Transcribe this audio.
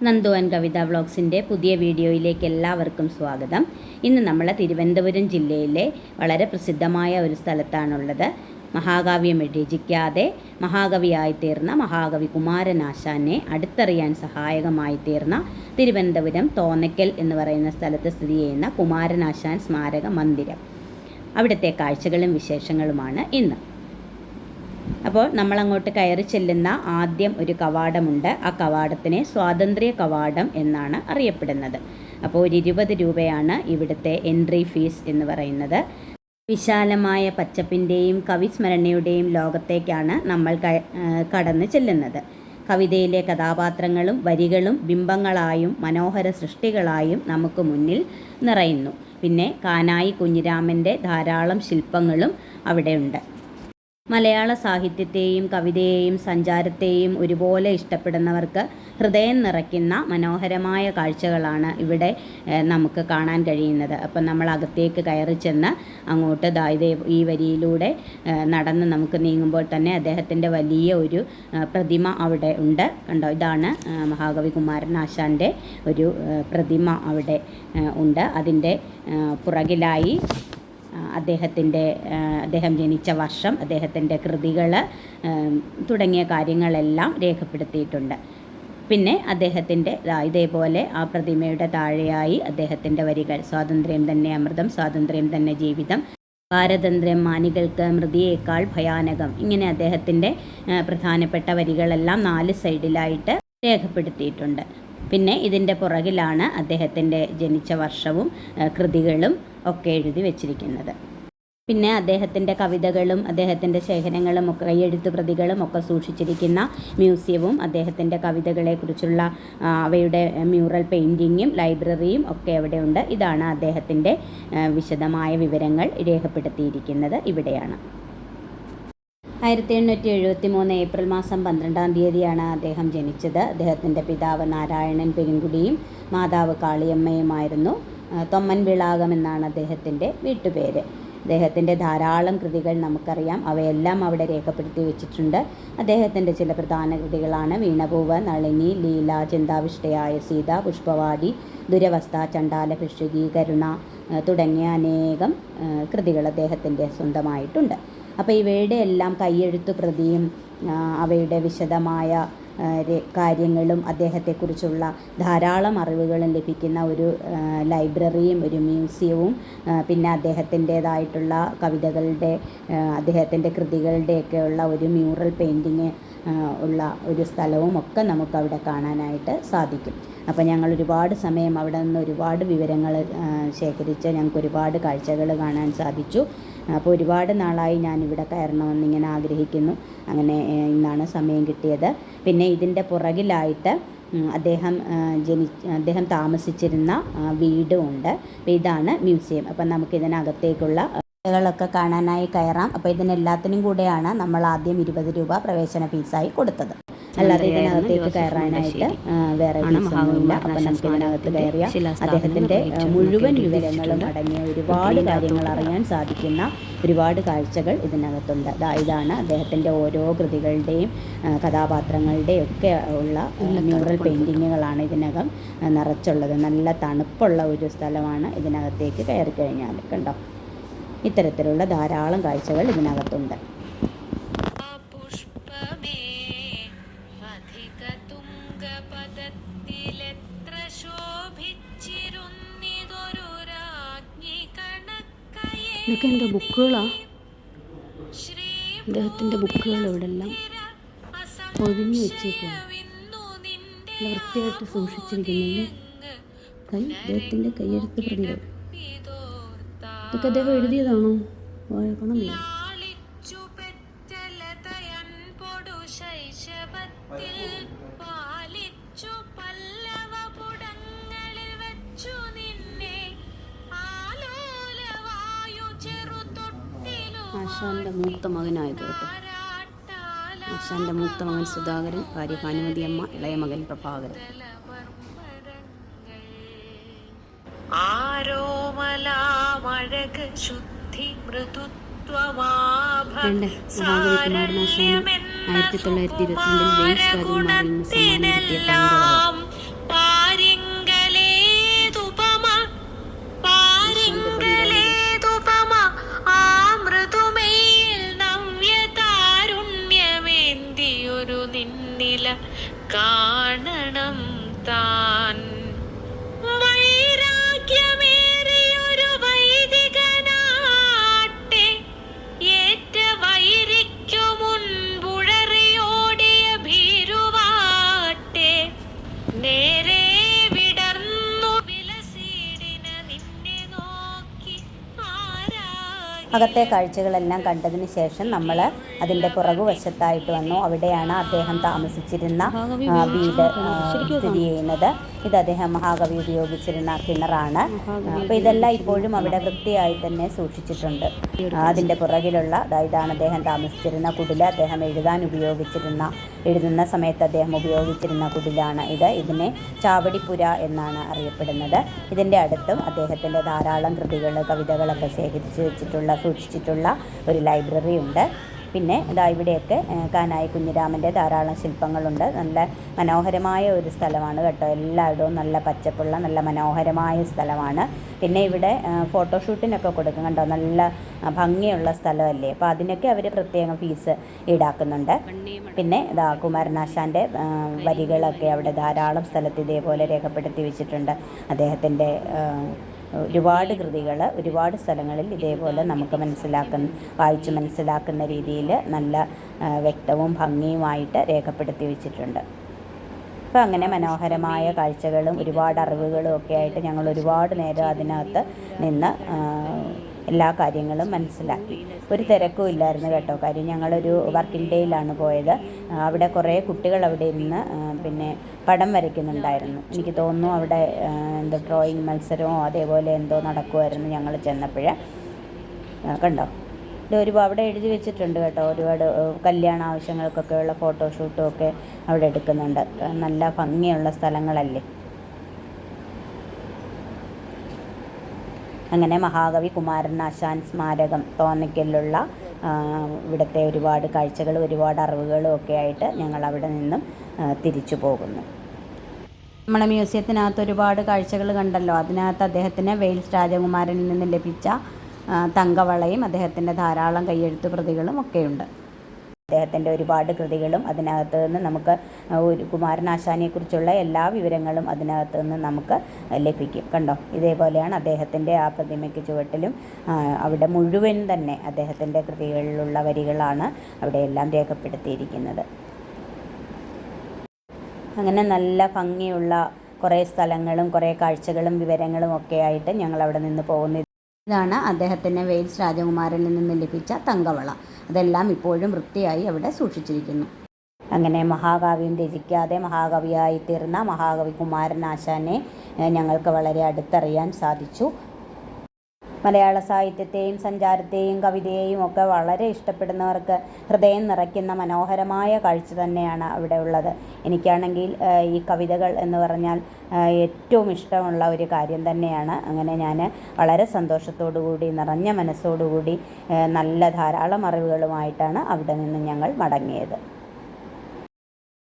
Nandu and കവിത വ്ളോഗ്സിൻ്റെ പുതിയ വീഡിയോയിലേക്ക് എല്ലാവർക്കും സ്വാഗതം. ഇന്ന് നമ്മൾ തിരുവനന്തപുരം ജില്ലയിലെ വളരെ പ്രസിദ്ധമായ ഒരു സ്ഥലത്താണുള്ളത്. മഹാകാവ്യം രചിക്കാതെ മഹാകവിയായി തീർന്ന മഹാകവി കുമാരനാശാനെ അടുത്തറിയാൻ സഹായകമായി തീർന്ന തിരുവനന്തപുരം തോന്നയ്ക്കൽ എന്ന് പറയുന്ന സ്ഥലത്ത് സ്ഥിതി ചെയ്യുന്ന കുമാരനാശാൻ സ്മാരക മന്ദിരം. അവിടുത്തെ കാഴ്ചകളും വിശേഷങ്ങളുമാണ് ഇന്ന്. അപ്പോൾ നമ്മളങ്ങോട്ട് കയറി ചെല്ലുന്ന ആദ്യം ഒരു കവാടമുണ്ട്. ആ കവാടത്തിനെ സ്വാതന്ത്ര്യ കവാടം എന്നാണ് അറിയപ്പെടുന്നത്. അപ്പോൾ ഒരു 20 രൂപയാണ് ഇവിടുത്തെ എൻട്രി ഫീസ് എന്ന് പറയുന്നത്. വിശാലമായ പച്ചപ്പിൻ്റെയും കവിസ്മരണയുടെയും ലോകത്തേക്കാണ് നമ്മൾ കടന്നു ചെല്ലുന്നത്. കവിതയിലെ കഥാപാത്രങ്ങളും വരികളും ബിംബങ്ങളായും മനോഹര സൃഷ്ടികളായും നമുക്ക് മുന്നിൽ നിറയുന്നു. പിന്നെ കാനായി കുഞ്ഞിരാമൻ്റെ ധാരാളം ശില്പങ്ങളും അവിടെയുണ്ട്. മലയാള സാഹിത്യത്തെയും കവിതയെയും സഞ്ചാരത്തെയും ഒരുപോലെ ഇഷ്ടപ്പെടുന്നവർക്ക് ഹൃദയം നിറയ്ക്കുന്ന മനോഹരമായ കാഴ്ചകളാണ് ഇവിടെ നമുക്ക് കാണാൻ കഴിയുന്നത്. അപ്പം നമ്മൾ അകത്തേക്ക് കയറി ചെന്ന് അങ്ങോട്ട് ഈ വരിയിലൂടെ നടന്ന് നമുക്ക് നീങ്ങുമ്പോൾ തന്നെ അദ്ദേഹത്തിൻ്റെ വലിയ ഒരു പ്രതിമ അവിടെ ഉണ്ട്. കണ്ടോ, ഇതാണ് മഹാകവി കുമാരനാശാൻ്റെ ഒരു പ്രതിമ അവിടെ ഉണ്ട്. അതിൻ്റെ പുറകിലായി അദ്ദേഹം ജനിച്ച വർഷം, അദ്ദേഹത്തിൻ്റെ കൃതികൾ തുടങ്ങിയ കാര്യങ്ങളെല്ലാം രേഖപ്പെടുത്തിയിട്ടുണ്ട്. പിന്നെ അദ്ദേഹത്തിൻ്റെ ഇതേപോലെ ആ പ്രതിമയുടെ താഴെയായി അദ്ദേഹത്തിൻ്റെ വരികൾ: സ്വാതന്ത്ര്യം തന്നെ അമൃതം, സ്വാതന്ത്ര്യം തന്നെ ജീവിതം, പാരതന്ത്ര്യം മാനികൾക്ക് മൃതിയേക്കാൾ ഭയാനകം, ഇങ്ങനെ അദ്ദേഹത്തിൻ്റെ പ്രധാനപ്പെട്ട വരികളെല്ലാം 4 സൈഡിലായിട്ട് രേഖപ്പെടുത്തിയിട്ടുണ്ട്. പിന്നെ ഇതിൻ്റെ പുറകിലാണ് അദ്ദേഹത്തിൻ്റെ ജനിച്ച വർഷവും കൃതികളും ഒക്കെ എഴുതി വച്ചിരിക്കുന്നത്. പിന്നെ അദ്ദേഹത്തിൻ്റെ കവിതകളും അദ്ദേഹത്തിൻ്റെ ശേഖരങ്ങളും ഒക്കെ കൈയെഴുത്ത് പ്രതികളും ഒക്കെ സൂക്ഷിച്ചിരിക്കുന്ന മ്യൂസിയവും അദ്ദേഹത്തിൻ്റെ കവിതകളെക്കുറിച്ചുള്ള അവയുടെ മ്യൂറൽ പെയിൻറ്റിങ്ങും ലൈബ്രറിയും ഒക്കെ അവിടെ ഉണ്ട്. ഇതാണ് അദ്ദേഹത്തിൻ്റെ വിശദമായ വിവരങ്ങൾ രേഖപ്പെടുത്തിയിരിക്കുന്നത് ഇവിടെയാണ്. 1873 ഏപ്രിൽ മാസം 12-ാം തീയതിയാണ് അദ്ദേഹം ജനിച്ചത്. അദ്ദേഹത്തിൻ്റെ പിതാവ് നാരായണൻ പെരുങ്കുടിയും മാതാവ് കാളിയമ്മയുമായിരുന്നു. തൊമ്മൻവിളാകം എന്നാണ് അദ്ദേഹത്തിൻ്റെ വീട്ടുപേര്. അദ്ദേഹത്തിൻ്റെ ധാരാളം കൃതികൾ നമുക്കറിയാം. അവയെല്ലാം അവിടെ രേഖപ്പെടുത്തി വെച്ചിട്ടുണ്ട്. അദ്ദേഹത്തിൻ്റെ ചില പ്രധാന കൃതികളാണ് വീണപൂവ്, നളിനി, ലീല, ചിന്താവിഷ്ടയായ സീത, പുഷ്പവാടി, ദുരവസ്ഥ, ചണ്ടാല ഭിക്ഷുകി, കരുണ തുടങ്ങിയ അനേകം കൃതികൾ അദ്ദേഹത്തിൻ്റെ സ്വന്തമായിട്ടുണ്ട്. അപ്പോൾ ഇവയുടെ എല്ലാം കൈയെഴുത്ത് പ്രതിയും അവയുടെ വിശദമായ കാര്യങ്ങളും അദ്ദേഹത്തെക്കുറിച്ചുള്ള ധാരാളം അറിവുകളും ലഭിക്കുന്ന ഒരു ലൈബ്രറിയും ഒരു മ്യൂസിയവും പിന്നെ അദ്ദേഹത്തിൻ്റേതായിട്ടുള്ള കവിതകളുടെ അദ്ദേഹത്തിൻ്റെ കൃതികളുടെയൊക്കെയുള്ള ഒരു മ്യൂറൽ പെയിൻറ്റിങ് ഉള്ള ഒരു സ്ഥലവും ഒക്കെ നമുക്കവിടെ കാണാനായിട്ട് സാധിക്കും. അപ്പോൾ ഞങ്ങൾ ഒരുപാട് സമയം അവിടെ നിന്ന് ഒരുപാട് വിവരങ്ങൾ ശേഖരിച്ച് ഞങ്ങൾക്ക് ഒരുപാട് കാഴ്ചകൾ കാണാൻ സാധിച്ചു. അപ്പോൾ ഒരുപാട് നാളായി ഞാനിവിടെ കയറണമെന്നിങ്ങനെ ആഗ്രഹിക്കുന്നു. ഇന്നാണ് സമയം കിട്ടിയത്. പിന്നെ ഇതിൻ്റെ പുറകിലായിട്ട് അദ്ദേഹം താമസിച്ചിരുന്ന വീടും ഉണ്ട്. അപ്പോൾ ഇതാണ് മ്യൂസിയം. അപ്പം നമുക്കിതിനകത്തേക്കുള്ള കളൊക്കെ കാണാനായി കയറാം. അപ്പോൾ ഇതിനെല്ലാത്തിനും കൂടെയാണ് നമ്മൾ ആദ്യം 20 രൂപ പ്രവേശന ഫീസായി കൊടുത്തത്. അല്ലാതെ ഇതിനകത്തേക്ക് കയറാനായിട്ട് വേറെ ഫീസൊന്നുമില്ല. അപ്പം നമുക്ക് ഇതിനകത്ത് കയറിയ അദ്ദേഹത്തിൻ്റെ മുഴുവൻ വിവരങ്ങളും അടങ്ങിയ ഒരുപാട് കാര്യങ്ങൾ അറിയാൻ സാധിക്കുന്ന ഒരുപാട് കാഴ്ചകൾ ഇതിനകത്തുണ്ട്. ഇതാണ് അദ്ദേഹത്തിൻ്റെ ഓരോ കൃതികളുടെയും കഥാപാത്രങ്ങളുടെയും ഒക്കെ ഉള്ള മ്യൂറൽ പെയിൻറ്റിങ്ങുകളാണ് ഇതിനകം നിറച്ചുള്ളത്. നല്ല തണുപ്പുള്ള ഒരു സ്ഥലമാണ് ഇതിനകത്തേക്ക് കയറി കഴിഞ്ഞാൽ. കണ്ടോ, ഇത്തരത്തിലുള്ള ധാരാളം കാഴ്ചകൾ ഇതിനകത്തുണ്ട്. ഇതൊക്കെ എൻ്റെ ബുക്കുകളാണ്. അദ്ദേഹത്തിൻ്റെ ബുക്കുകൾ ഇവിടെ എല്ലാം പൊതിഞ്ഞ് വെച്ചേക്കാണ്. വൃത്തിയായിട്ട് സൂക്ഷിച്ചിരിക്കുന്നില്ലേ. അദ്ദേഹത്തിൻ്റെ കയ്യെഴുത്ത് പ്രതികൾ ഇതൊക്കെ അദ്ദേഹം എഴുതിയതാണോ? വായിക്കണം വയ്യ. ആശാൻ്റെ മൂത്ത മകനായത് കേട്ടോ. ആശാൻ്റെ മൂത്ത മകൻ സുധാകരൻ, ഭാര്യ ഭാനുമതി അമ്മ, ഇളയ മകൻ പ്രഭാകരൻ. മഹാകവി കുമാരനാശാന് 1922 വെയിൽസ് രാജകുമാരിൽ നിന്ന് സമ്മാനം കിട്ടിയ അകത്തെ കാഴ്ചകളെല്ലാം കണ്ടതിന് ശേഷം നമ്മൾ അതിൻ്റെ പുറകുവശത്തായിട്ട് വന്നു. അവിടെയാണ് അദ്ദേഹം താമസിച്ചിരുന്ന വീട് സ്ഥിതി ചെയ്യുന്നത്. ഇത് അദ്ദേഹം മഹാകവി ഉപയോഗിച്ചിരുന്ന കിണറാണ്. അപ്പോൾ ഇതെല്ലാം ഇപ്പോഴും അവിടെ വൃത്തിയായി തന്നെ സൂക്ഷിച്ചിട്ടുണ്ട്. അതിൻ്റെ പുറകിലുള്ള ഇതാണ് അദ്ദേഹം താമസിച്ചിരുന്ന കുടിൽ. അദ്ദേഹം എഴുതുന്ന സമയത്ത് അദ്ദേഹം ഉപയോഗിച്ചിരുന്ന കുടിലാണ് ഇത്. ഇതിനെ ചാവടിപ്പുര എന്നാണ് അറിയപ്പെടുന്നത്. ഇതിൻ്റെ അടുത്തും അദ്ദേഹത്തിൻ്റെ ധാരാളം കൃതികൾ, കവിതകളൊക്കെ സൂക്ഷിച്ചിട്ടുള്ള ഒരു ലൈബ്രറി ഉണ്ട്. പിന്നെ ഇവിടെയൊക്കെ കാനായി കുഞ്ഞിരാമൻ്റെ ധാരാളം ശില്പങ്ങളുണ്ട്. നല്ല മനോഹരമായ ഒരു സ്ഥലമാണ് കേട്ടോ. എല്ലായിടവും നല്ല പച്ചപ്പുള്ള നല്ല മനോഹരമായ സ്ഥലമാണ്. പിന്നെ ഇവിടെ ഫോട്ടോഷൂട്ടിനൊക്കെ കൊടുക്കും കണ്ടോ. നല്ല ഭംഗിയുള്ള സ്ഥലമല്ലേ. അപ്പോൾ അതിനൊക്കെ അവർ പ്രത്യേകം ഫീസ് ഈടാക്കുന്നുണ്ട്. പിന്നെ കുമാരനാശാൻ്റെ വരികളൊക്കെ അവിടെ ധാരാളം സ്ഥലത്ത് ഇതേപോലെ രേഖപ്പെടുത്തി വെച്ചിട്ടുണ്ട്. അദ്ദേഹത്തിൻ്റെ ഒരുപാട് കൃതികൾ ഒരുപാട് സ്ഥലങ്ങളിൽ ഇതേപോലെ നമുക്ക് വായിച്ച് മനസ്സിലാക്കുന്ന രീതിയിൽ നല്ല വ്യക്തവും ഭംഗിയുമായിട്ട് രേഖപ്പെടുത്തി വെച്ചിട്ടുണ്ട്. അപ്പോൾ അങ്ങനെ മനോഹരമായ കാഴ്ചകളും ഒരുപാട് അറിവുകളും ഒക്കെ ആയിട്ട് ഞങ്ങൾ ഒരുപാട് നേരം അതിനകത്ത് നിന്ന് എല്ലാ കാര്യങ്ങളും മനസ്സിലാക്കി. ഒരു തിരക്കും ഇല്ലായിരുന്നു കേട്ടോ. കാര്യം ഞങ്ങളൊരു വർക്കിംഗ് ഡേയിലാണ് പോയത്. അവിടെ കുറേ കുട്ടികൾ അവിടെ ഇരുന്ന് പിന്നെ പടം വരയ്ക്കുന്നുണ്ടായിരുന്നു. എനിക്ക് തോന്നുന്നു അവിടെ എന്തോ ഡ്രോയിങ് മത്സരമോ അതേപോലെ എന്തോ നടക്കുമായിരുന്നു ഞങ്ങൾ ചെന്നപ്പോൾ. കണ്ടോ, അവിടെ എഴുതി വെച്ചിട്ടുണ്ട് കേട്ടോ. ഒരുപാട് കല്യാണ ആവശ്യങ്ങൾക്കൊക്കെയുള്ള ഫോട്ടോഷൂട്ടും ഒക്കെ അവിടെ എടുക്കുന്നുണ്ട്. നല്ല ഭംഗിയുള്ള സ്ഥലങ്ങളല്ലേ. അങ്ങനെ മഹാകവി കുമാരനാശാൻ സ്മാരകം തോന്നയ്ക്കലിലുള്ള ഇവിടുത്തെ ഒരുപാട് കാഴ്ചകളും ഒരുപാട് അറിവുകളും ഒക്കെ ആയിട്ട് ഞങ്ങൾ അവിടെ നിന്നും തിരിച്ചു പോകുന്നു. നമ്മുടെ മ്യൂസിയത്തിനകത്ത് ഒരുപാട് കാഴ്ചകൾ കണ്ടല്ലോ. അതിനകത്ത് അദ്ദേഹത്തിന് വെയിൽസ് രാജകുമാരനിൽ നിന്ന് ലഭിച്ച തങ്കവളയും അദ്ദേഹത്തിൻ്റെ ധാരാളം കയ്യെഴുത്ത് പ്രതികളും ഒക്കെയുണ്ട്. അദ്ദേഹത്തിൻ്റെ ഒരുപാട് കൃതികളും അതിനകത്ത് നിന്ന് നമുക്ക് ഒരു കുമാരനാശാനെക്കുറിച്ചുള്ള എല്ലാ വിവരങ്ങളും അതിനകത്ത് നിന്ന് നമുക്ക് ലഭിക്കും. കണ്ടോ, ഇതേപോലെയാണ് അദ്ദേഹത്തിൻ്റെ ആ പ്രതിമയ്ക്ക് ചുവട്ടിലും അവിടെ മുഴുവൻ തന്നെ അദ്ദേഹത്തിൻ്റെ കൃതികളിലുള്ള വരികളാണ് അവിടെയെല്ലാം രേഖപ്പെടുത്തിയിരിക്കുന്നത്. അങ്ങനെ നല്ല ഭംഗിയുള്ള കുറേ സ്ഥലങ്ങളും കുറേ കാഴ്ചകളും വിവരങ്ങളും ഒക്കെ ആയിട്ട് ഞങ്ങൾ അവിടെ നിന്ന് പോകുന്നു. ഇതാണ് അദ്ദേഹത്തിന് വെയിൽസ് രാജകുമാരനിൽ നിന്ന് ലഭിച്ച തങ്കവള. അതെല്ലാം ഇപ്പോഴും വൃത്തിയായി അവിടെ സൂക്ഷിച്ചിരിക്കുന്നു. അങ്ങനെ മഹാകാവ്യം രചിക്കാതെ മഹാകവിയായി തീർന്ന മഹാകവി കുമാരനാശാനെ ഞങ്ങൾക്ക് വളരെ അടുത്തറിയാൻ സാധിച്ചു. മലയാള സാഹിത്യത്തെയും സഞ്ചാരത്തെയും കവിതയെയും ഒക്കെ വളരെ ഇഷ്ടപ്പെടുന്നവർക്ക് ഹൃദയം നിറയ്ക്കുന്ന മനോഹരമായ കാഴ്ച തന്നെയാണ് അവിടെ ഉള്ളത്. എനിക്കാണെങ്കിൽ ഈ കവിതകൾ എന്ന് പറഞ്ഞാൽ ഏറ്റവും ഇഷ്ടമുള്ള ഒരു കാര്യം തന്നെയാണ്. അങ്ങനെ ഞാൻ വളരെ സന്തോഷത്തോടുകൂടി നിറഞ്ഞ മനസ്സോടുകൂടി നല്ല ധാരാളം അറിവുകളുമായിട്ടാണ് അവിടെ നിന്ന് ഞങ്ങൾ മടങ്ങിയത്.